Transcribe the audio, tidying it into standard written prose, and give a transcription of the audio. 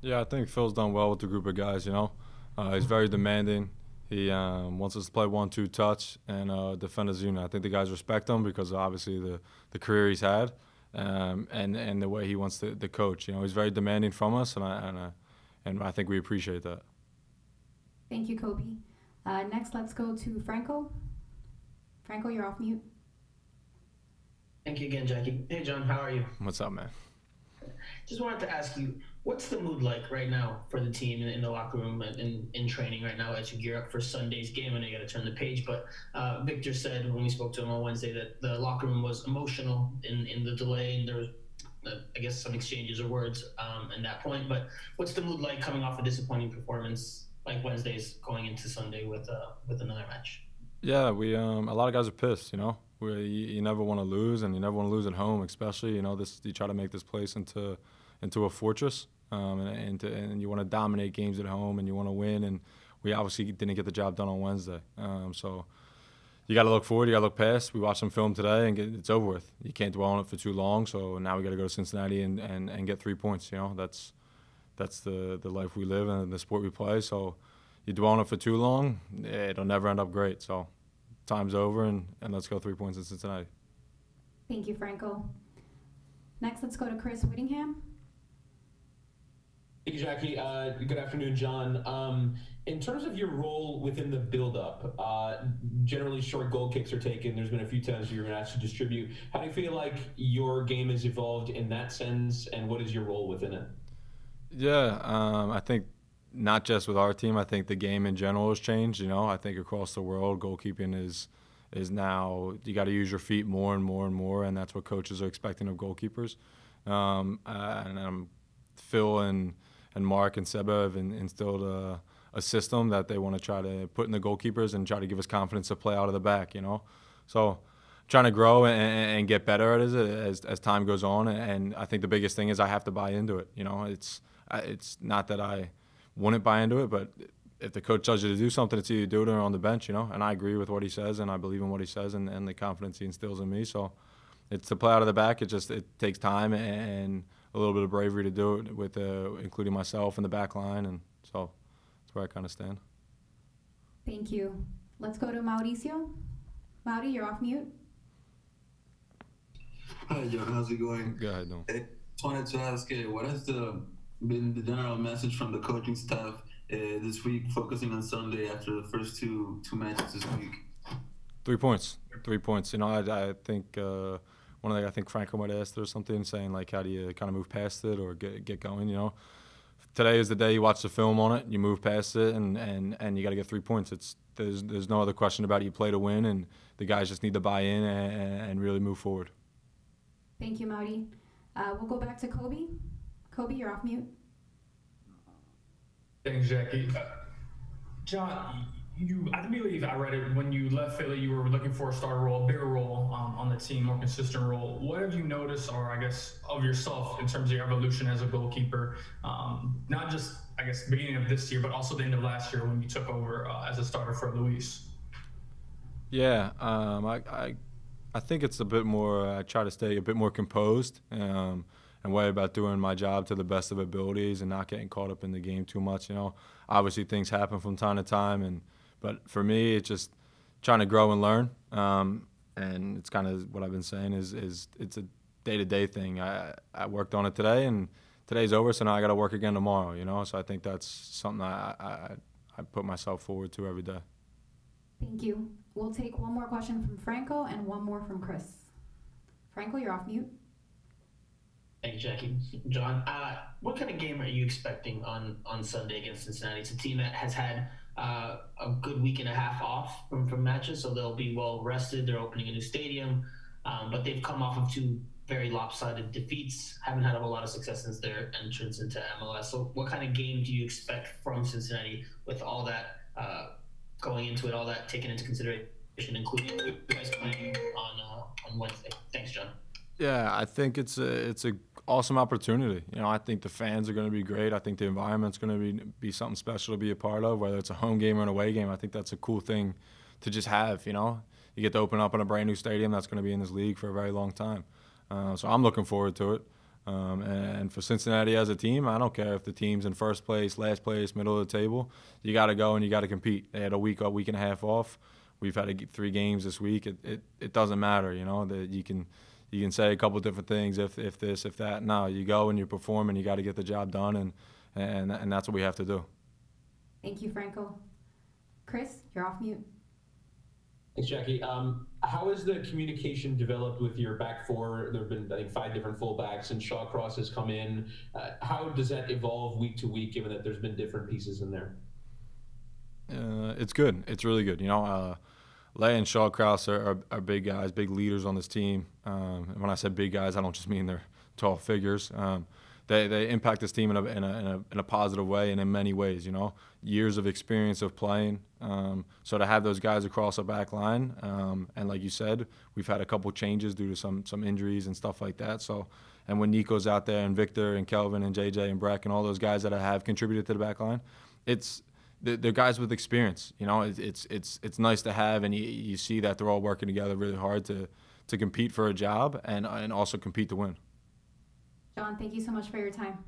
Yeah, I think Phil's done well with the group of guys. He's very demanding. He wants us to play 1-2 touch and defend as a unit. I think the guys respect him because obviously the career he's had, and the way he wants to coach. He's very demanding from us, and I think we appreciate that. Thank you, Kobe. Next, let's go to Franco. Franco, you're off mute. Thank you again, Jackie. Hey, John, how are you? What's up, man? Just wanted to ask you, what's the mood like right now for the team in the locker room and in training right now as you gear up for Sunday's game? I know you got to turn the page, but Victor said when we spoke to him on Wednesday that the locker room was emotional in the delay, and there was, I guess, some exchanges of words at that point. But what's the mood like coming off a disappointing performance like Wednesday's going into Sunday with another match? Yeah, we a lot of guys are pissed. You never want to lose, and you never want to lose at home, especially. You try to make this place into a fortress, and you want to dominate games at home, and you want to win. And we obviously didn't get the job done on Wednesday. So you got to look forward. You got to look past. We watched some film today, and it's over with. You can't dwell on it for too long. So now we got to go to Cincinnati and get 3 points. That's the life we live and the sport we play. So you dwell on it for too long, it'll never end up great. So time's over, and let's go 3 points in Cincinnati. Thank you, Franco. Next, let's go to Chris Whittingham. Thank you, Jackie. Good afternoon, John. In terms of your role within the build-up, generally short goal kicks are taken. There's been a few times you're going to ask to distribute. How do you feel like your game has evolved in that sense, and what is your role within it? Yeah, I think not just with our team. I think the game in general has changed. I think across the world, goalkeeping is now you got to use your feet more and more and more, and that's what coaches are expecting of goalkeepers. And Phil and Mark and Seba have instilled a system that they want to try to put in the goalkeepers and try to give us confidence to play out of the back. So trying to grow and get better at it as time goes on. And I think the biggest thing is I have to buy into it. It's not that I wouldn't buy into it, but if the coach tells you to do something, it's either you do it or on the bench. And I agree with what he says, and I believe in what he says, and the confidence he instills in me. So it's to play out of the back. It takes time and a little bit of bravery to do it with including myself in the back line, and so that's where I kind of stand. Thank you. Let's go to Mauricio. Mauri, you're off mute. Hi, John. How's it going? Good. How you doing? I just wanted to ask, what has been the general message from the coaching staff this week, focusing on Sunday after the first two matches this week? 3 points. 3 points. I think I think Franco might have asked or something, saying like, how do you kind of move past it or get going? Today is the day you watch the film on it, you move past it, and you got to get 3 points. There's no other question about it. You play to win, and the guys just need to buy in and really move forward. Thank you, Mauri. We'll go back to Kobe. Kobe, you're off mute. Thanks, Jackie. John, I believe I read it when you left Philly, you were looking for a starter role, a bigger role on the team, more consistent role. What have you noticed, or I guess of yourself, in terms of your evolution as a goalkeeper? Not just, I guess, beginning of this year, but also the end of last year when you took over as a starter for Luis. Yeah, I think it's a bit more. I try to stay a bit more composed and worry about doing my job to the best of abilities and not getting caught up in the game too much. Obviously things happen from time to time, but for me, it's just trying to grow and learn. And it's kind of what I've been saying is it's a day-to-day thing. I worked on it today, and today's over, so now I got to work again tomorrow. So I think that's something I put myself forward to every day. Thank you. We'll take one more question from Franco and one more from Chris. Franco, you're off mute. Thank you, Jackie. John, what kind of game are you expecting on Sunday against Cincinnati? It's a team that has had a good week and a half off from matches, so they'll be well rested. They're opening a new stadium, but they've come off of two very lopsided defeats, haven't had a whole lot of success since their entrance into MLS. So what kind of game do you expect from Cincinnati with all that going into it, all that taken into consideration, including you guys playing on Wednesday? Thanks, John. Yeah, I think it's a awesome opportunity. I think the fans are going to be great. I think the environment's going to be something special to be a part of, whether it's a home game or an away game. I think that's a cool thing to just have. You get to open up in a brand new stadium that's going to be in this league for a very long time. So I'm looking forward to it. And for Cincinnati as a team, I don't care if the team's in first place, last place, middle of the table. You got to go and you got to compete. They had a week and a half off. We've had 3 games this week. It doesn't matter, you know. That you can say a couple different things, if this, if that. No, you go and you perform, and you got to get the job done, and that's what we have to do. Thank you, Franco. Chris, you're off mute. Thanks, Jackie. How has the communication developed with your back four? There have been, I think, 5 different fullbacks, and Shawcross has come in. How does that evolve week to week, given that there's been different pieces in there? It's good. It's really good. You know, Lay and Shawcross are big guys, big leaders on this team. And when I say big guys, I don't just mean they're tall figures. They impact this team in a positive way and in many ways. You know, years of experience of playing. So to have those guys across our back line, and like you said, we've had a couple changes due to some injuries and stuff like that. So, and when Nico's out there, and Victor and Kelvin and JJ and Breck and all those guys that have contributed to the back line, they're guys with experience. You know, it's nice to have, and you see that they're all working together really hard to compete for a job and also compete to win. John, thank you so much for your time.